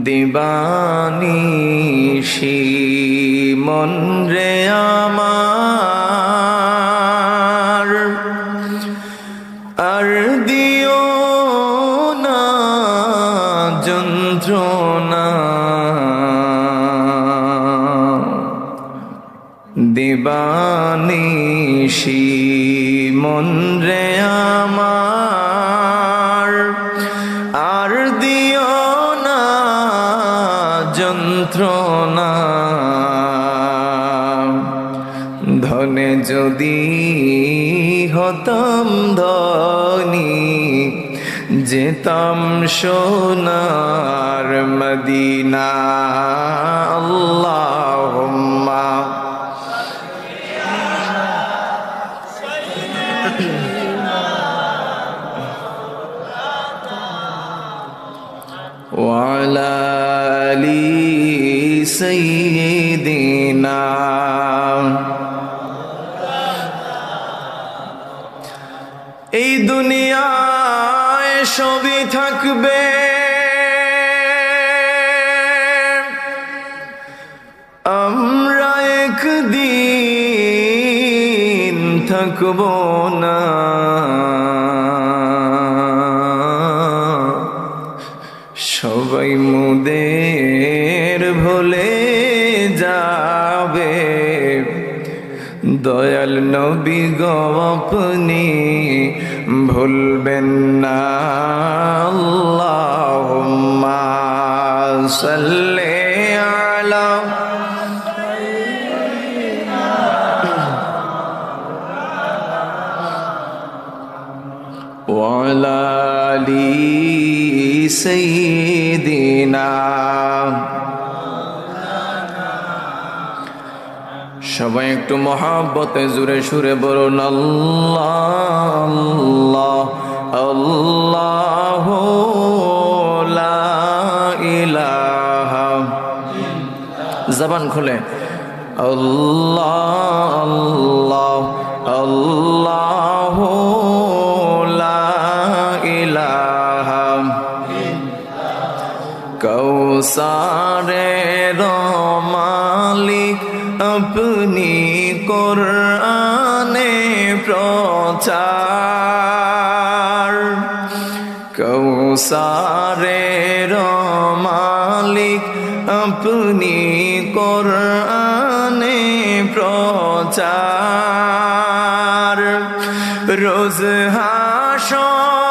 দিবানিশি মন রে আমার আর দিও না যন্ত্রণা দিবানিশি মন রে আমার আর দিও না যন্ত্রণা ধনে যদি হতাম ধনী যেতাম সোনার মদিনা আল্লাহুম্মা وعلى آل سيدنا এই দুনিয়ায় সবই থাকবে আমরা একদিন থাকব না সবাই মোদের ভুলে যাবে দয়াল নবী গো আপনি ভুলবেন না আল্লাহুম্মা সাল্লি আলা ওয়া আলা আলি সাইয়্যিদিনা সবাই একটু মহব্বতে জোরে সুরে বলুন আল্লাহ আল্লাহ আল্লাহু লা ইলাহা জবান খুলে আল্লাহ আল্লাহ আল্লাহু লা ইলাহা কৌসারের মালিক अपनी कुराने प्रचार कौसारेर मालिक अपनी कुराने प्रचार रोज हाशर